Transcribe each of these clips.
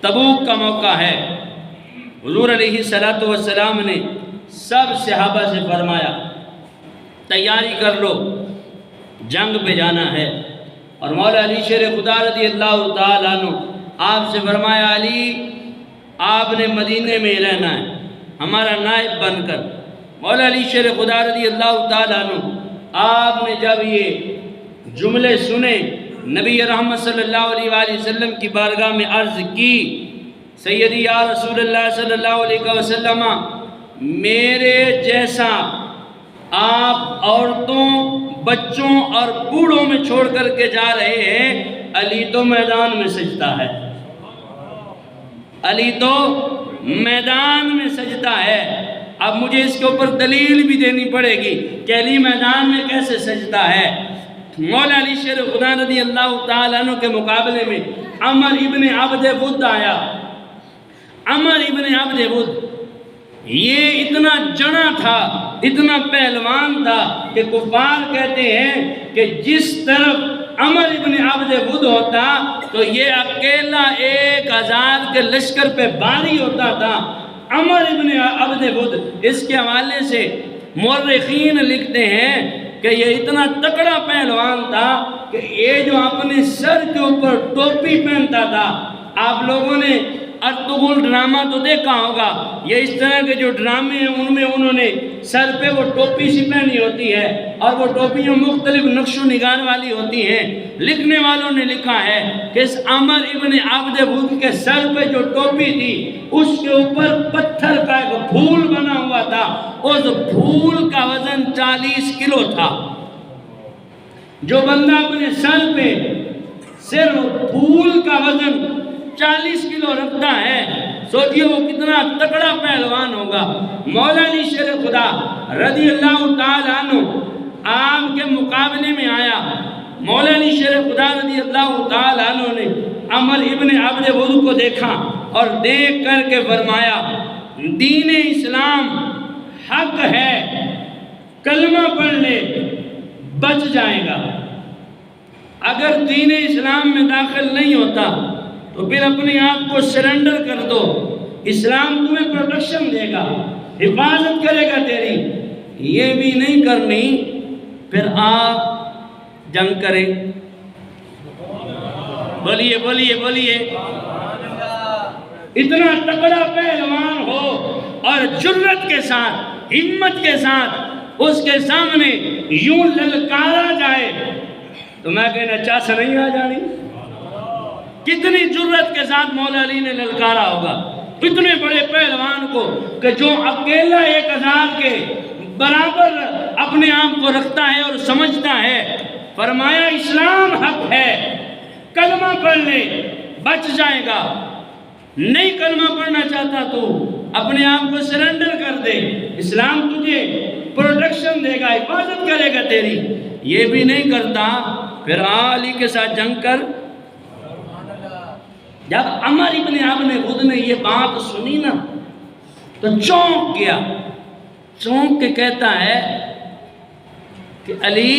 تبوک کا موقع ہے، حضور علیہ السلام نے سب صحابہ سے فرمایا تیاری کر لو، جنگ پہ جانا ہے۔ اور مولا علی شیر خدا رضی اللہ تعالیٰ عنہ آپ سے فرمایا علی آپ نے مدینے میں رہنا ہے ہمارا نائب بن کر۔ مولا علی شیر خدا رضی اللہ تعالیٰ عنہ آپ نے جب یہ جملے سنے نبی رحمت صلی اللہ علیہ وآلہ وسلم کی بارگاہ میں عرض کی، سیدی یا رسول اللہ صلی اللہ علیہ وسلم میرے جیسا آپ عورتوں بچوں اور بوڑھوں میں چھوڑ کر کے جا رہے ہیں، علی تو میدان میں سجدہ ہے، علی تو میدان میں سجدہ ہے۔ اب مجھے اس کے اوپر دلیل بھی دینی پڑے گی کہ علی میدان میں کیسے سجدہ ہے۔ مولا علی شیر خدا رضی اللہ تعالیٰ عنہ کے مقابلے میں عمر ابن عبد ود آیا۔ عمر ابن عبد ود یہ اتنا جنا تھا، اتنا پہلوان تھا کہ کفار کہتے ہیں کہ جس طرف عمر ابن عبد ود ہوتا تو یہ اکیلا 1000 کے لشکر پہ باری ہوتا تھا۔ عمر ابن عبد ود اس کے حوالے سے مورخین لکھتے ہیں کہ یہ اتنا تکڑا پہلوان تھا کہ یہ جو اپنے سر کے اوپر ٹوپی پہنتا تھا، آپ لوگوں نے ارطغرل ڈرامہ تو دیکھا ہوگا، یہ اس طرح کے جو ڈرامے ہیں ان میں انہوں نے سر پہ وہ ٹوپی سی پہنی ہوتی ہے اور وہ ٹوپیاں مختلف نقش و نگار والی ہوتی ہیں۔ لکھنے والوں نے لکھا ہے کہ اس عمر ابن عبد ود کے سر پہ جو ٹوپی تھی اس کے اوپر پتھر کا ایک پھول بنا ہوا تھا، اس پھول کا وزن 40 کلو تھا۔ جو بندہ اپنے سر پہ صرف پھول کا وزن 40 کلو رکھتا ہے، سوچئے وہ کتنا تکڑا پہلوان ہوگا۔ مولا علی شیر خدا رضی اللہ تعالیٰ عنہ آپ کے مقابلے میں آیا۔ مولا علی شیر خدا رضی اللہ تعالیٰ عنہ نے عمر ابن عبد ود کو دیکھا اور دیکھ کر کے فرمایا دین اسلام حق ہے، کلمہ پڑھ لے بچ جائے گا۔ اگر دین اسلام میں داخل نہیں ہوتا تو پھر اپنے آپ کو سرنڈر کر دو، اسلام تمہیں پروٹیکشن دے گا، حفاظت کرے گا تیری۔ یہ بھی نہیں کرنی پھر آپ جنگ کریں۔ بولیے بولیے بولیے۔ اتنا تکڑا پہلوان ہو اور جرت کے ساتھ ہمت کے ساتھ اس کے سامنے یوں للکارا جائے تو میں کہنا چاس نہیں آ جانی۔ کتنی جرت کے ساتھ مولا علی نے للکارا ہوگا اتنے بڑے پہلوان کو کہ جو اکیلا 1000 کے برابر اپنے آپ کو رکھتا ہے اور سمجھتا ہے۔ فرمایا اسلام حق ہے، کلمہ پڑھ لے بچ جائے گا۔ نہیں کلمہ پڑھنا چاہتا تو اپنے آپ کو سرنڈر کر دے، اسلام تجھے پروٹیکشن دے گا، حفاظت کرے گا تیری۔ یہ بھی نہیں کرتا پھر علی کے ساتھ جنگ کر۔ جب عمر ابن عبد ود نے یہ بات سنی نا تو چونک گیا، چونک کے کہتا ہے کہ علی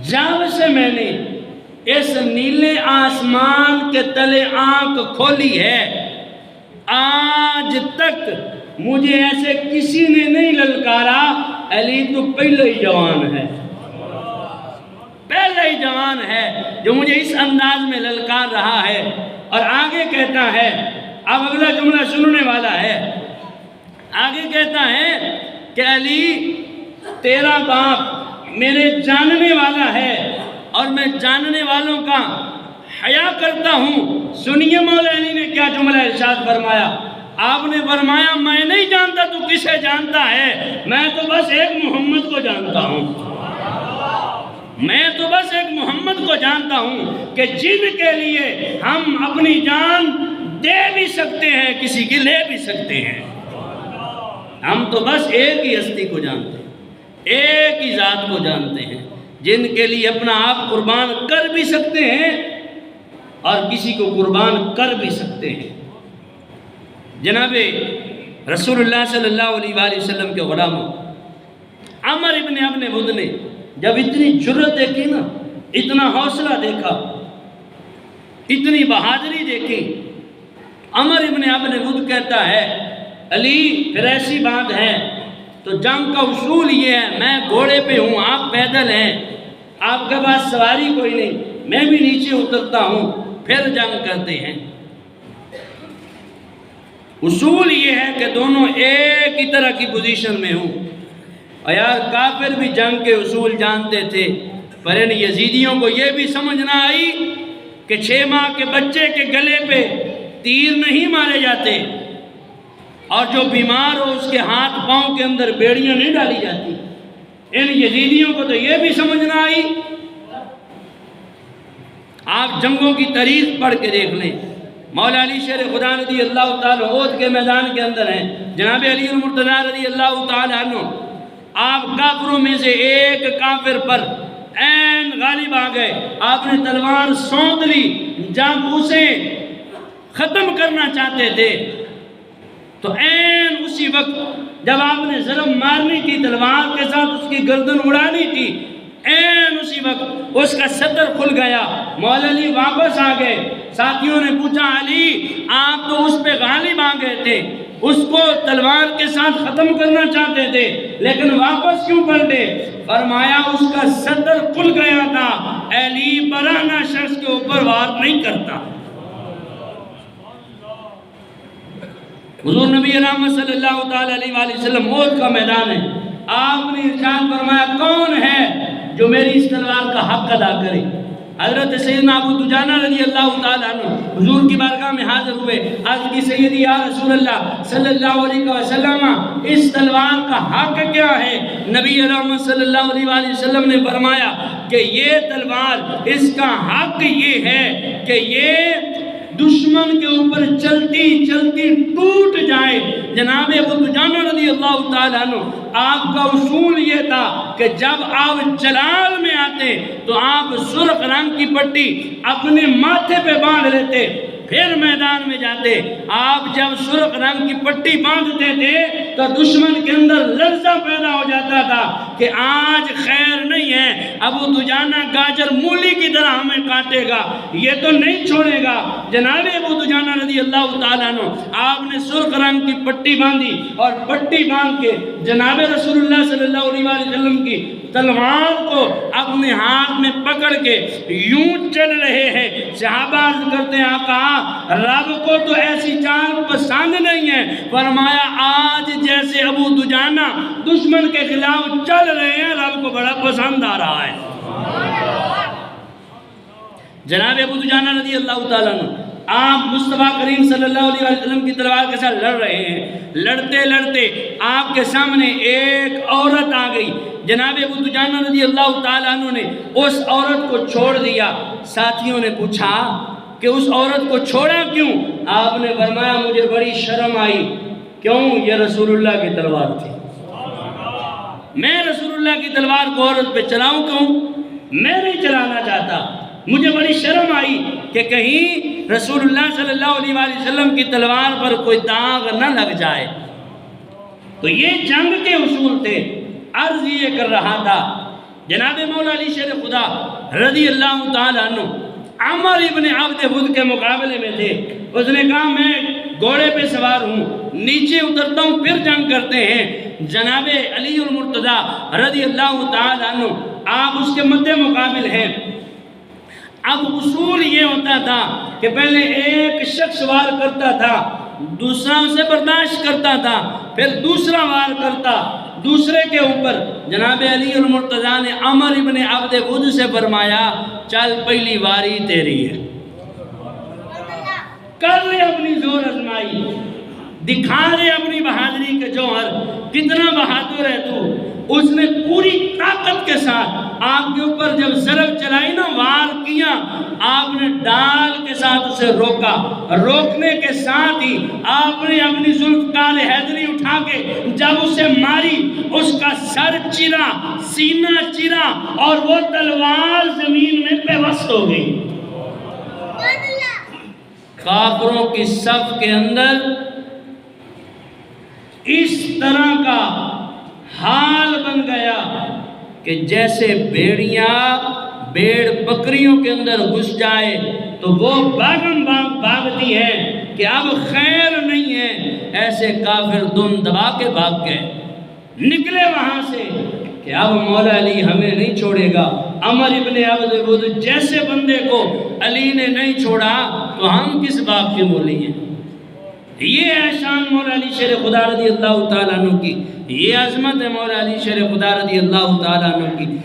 جب سے میں نے اس نیلے آسمان کے تلے آنکھ کھولی ہے آج تک مجھے ایسے کسی نے نہیں للکارا، علی تو پہلے ہی جوان ہے، پہلے ہی جوان ہے جو مجھے اس انداز میں للکار رہا ہے۔ اور آگے کہتا ہے، اب اگلا جملہ سننے والا ہے، آگے کہتا ہے کہ علی تیرا باپ میرے جاننے والا ہے اور میں جاننے والوں کا حیا کرتا ہوں۔ سنیے مولا علی نے کیا جملہ ارشاد فرمایا۔ آپ نے فرمایا میں نہیں جانتا تو کسے جانتا ہے، میں تو بس ایک محمد کو جانتا ہوں، میں تو بس ایک محمد کو جانتا ہوں کہ جن کے لیے ہم اپنی جان دے بھی سکتے ہیں، کسی کی لے بھی سکتے ہیں۔ ہم تو بس ایک ہی ہستی کو جانتے ہیں، ایک ہی ذات کو جانتے ہیں، جن کے لیے اپنا آپ قربان کر بھی سکتے ہیں اور کسی کو قربان کر بھی سکتے ہیں۔ جناب رسول اللہ صلی اللہ علیہ وآلہ وسلم کے غلاموں عمر ابن عبد ود نے جب اتنی جرت دیکھی نا، اتنا حوصلہ دیکھا، اتنی بہادری دیکھی عمر ابن عبد ود کہتا ہے علی پھر ایسی بات ہے تو جنگ کا اصول یہ ہے، میں گھوڑے پہ ہوں، آپ پیدل ہیں، آپ کے پاس سواری کوئی نہیں، میں بھی نیچے اترتا ہوں، پھر جنگ کرتے ہیں۔ اصول یہ ہے کہ دونوں ایک ہی طرح کی پوزیشن میں ہوں۔ اور یار کافر بھی جنگ کے اصول جانتے تھے، پر ان یزیدیوں کو یہ بھی سمجھ نہ آئی کہ 6 ماہ کے بچے کے گلے پہ تیر نہیں مارے جاتے، اور جو بیمار ہو اس کے ہاتھ پاؤں کے اندر بیڑیاں نہیں ڈالی جاتی۔ ان یزیدیوں کو تو یہ بھی سمجھ نہ آئی۔ آپ جنگوں کی تاریخ پڑھ کے دیکھ لیں، مولا علی شیر خدا رضی اللہ تعالیٰ احد کے میدان کے اندر ہیں، جناب علی المرتضیٰ رضی اللہ تعالیٰ عنہ، آپ کافروں میں سے ایک کافر پر عین غالب آ گئے، آپ نے تلوار سونت لی، جب اسے ختم کرنا چاہتے تھے تو عین اسی وقت جب آپ نے ضرب مارنی تھی تلوار کے ساتھ، اس کی گردن اڑانی تھی، عین اسی وقت اس کا صدر کھل گیا۔ مولا علی واپس آ گئے، ساتھیوں نے پوچھا علی آپ تو اس پہ غالب آ گئے تھے، اس کو تلوار کے ساتھ ختم کرنا چاہتے تھے، لیکن واپس کیوں پلٹے؟ فرمایا اس کا صدر کھل گیا تھا، علی برہنہ شخص کے اوپر وار نہیں کرتا۔ حضور نبی رحمت صلی اللہ تعالیٰ علیہ وآلہ وسلم احد کا میدان ہے، آپ نے ارشاد فرمایا کون ہے جو میری اس تلوار کا حق ادا کرے؟ حضرت سیدنا ابو دجانہ رضی اللہ تعالیٰ عنہ حضور کی بارگاہ میں حاضر ہوئے، عرض کی سیدی یا رسول اللہ صلی اللہ علیہ وسلم اس تلوار کا حق کیا ہے؟ نبی رحمت صلی اللہ علیہ وآلہ وسلم نے فرمایا کہ یہ تلوار اس کا حق یہ ہے کہ یہ دشمن کے اوپر چلتی چلتی ٹوٹ جائے۔ جناب ابو دجانہ رضی اللہ تعالیٰ عنہ آپ کا اصول یہ تھا کہ جب آپ جلال میں آتے تو آپ سرخ رنگ کی پٹی اپنے ماتھے پہ باندھ لیتے، پھر میدان میں جاتے۔ آپ جب سرخ رنگ کی پٹی باندھتے تھے تو دشمن کے اندر لرزہ پیدا ہو جاتا تھا کہ آج خیر نہیں ہے، ابو دجانہ گاجر مولی کی طرح ہمیں کاٹے گا، یہ تو نہیں چھوڑے گا۔ جناب ابو دجانہ رضی اللہ تعالیٰ عنہ آپ نے سرخ رنگ کی پٹی باندھی، اور پٹی باندھ کے جناب رسول اللہ صلی اللہ علیہ وسلم کی تلوار کو اپنے ہاتھ میں پکڑ کے یوں چل رہے ہیں۔ صحابہ عرض کرتے ہیں آقا رب کو تو ایسی چال پسند نہیں ہے، فرمایا آج جیسے ابو دجانہ دشمن کے خلاف چل رہے ہیں رب کو بڑا پسند آ رہا ہے۔ جناب ابو دجانہ رضی اللہ تعالیٰ عنہ آپ مصطفیٰ کریم صلی اللہ علیہ وسلم کی تلوار کے ساتھ لڑ رہے ہیں، لڑتے لڑتے آپ کے سامنے ایک عورت آ گئی۔ جناب ابو دجانہ رضی اللہ تعالیٰ عنہ نے اس عورت کو چھوڑ دیا۔ ساتھیوں نے پوچھا کہ اس عورت کو چھوڑا کیوں؟ آپ نے فرمایا مجھے بڑی شرم آئی۔ کیوں؟ یہ رسول اللہ کی تلوار تھی، میں رسول اللہ کی تلوار کو عورت پہ چلاؤں کیوں؟ میں نہیں چلانا چاہتا، مجھے بڑی شرم آئی کہ کہیں رسول اللہ صلی اللہ علیہ وسلم کی تلوار پر کوئی داغ نہ لگ جائے۔ تو یہ جنگ کے اصول تھے۔ عرض یہ کر رہا تھا جناب مولا علی شیر خدا رضی اللہ تعالیٰ عنہ عمر ابن عبد ود کے مقابلے میں تھے۔ اس نے کہا میں گھوڑے پہ سوار ہوں، نیچے اترتا ہوں پھر جنگ کرتے ہیں۔ جناب علی المرتضیٰ رضی اللہ تعالیٰ عنہ آپ اس کے مد مقابل ہیں۔ اب اصول یہ ہوتا تھا کہ پہلے ایک شخص وار کرتا تھا، دوسرا اسے برداشت کرتا تھا، پھر دوسرا وار کرتا دوسرے کے اوپر۔ جناب علی المرتضیٰ نے عمر ابن عبد ود سے فرمایا چل پہلی واری تیری ہے، کر لے اپنی زور آزمائی، دکھا دے اپنی بہادری کے جوہر، کتنا بہادر ہے تو۔ اس نے پوری طاقت کے ساتھ آپ کے اوپر جب ضرب چلائی نا، وار کیا، آپ نے ڈال کے ساتھ اسے روکا، روکنے کے ساتھ ہی آپ نے اپنی ذوالفقار حیدری اٹھا کے جب اسے ماری، اس کا سر چرا، سینہ چرا، اور وہ تلوار زمین میں پیوست ہو گئی۔ کافروں کی صف کے اندر اس طرح کا حال بن گیا کہ جیسے بھیڑیاں بھیڑ بکریوں کے اندر گھس جائے تو وہ باغم باغ بھاگتی ہیں کہ اب خیر نہیں ہے، ایسے کافر دم دبا کے بھاگ گئے، نکلے وہاں سے کہ اب مولا علی ہمیں نہیں چھوڑے گا۔ عمر ابن عبد ود جیسے بندے کو علی نے نہیں چھوڑا تو ہم کس باپ کے مولی ہیں؟ یہ ہے شان مولا علی شیر خدا رضی اللہ تعالیٰ عنہ کی، یہ عظمت ہے مولا علی شیر خدا رضی اللہ تعالیٰ عنہ کی۔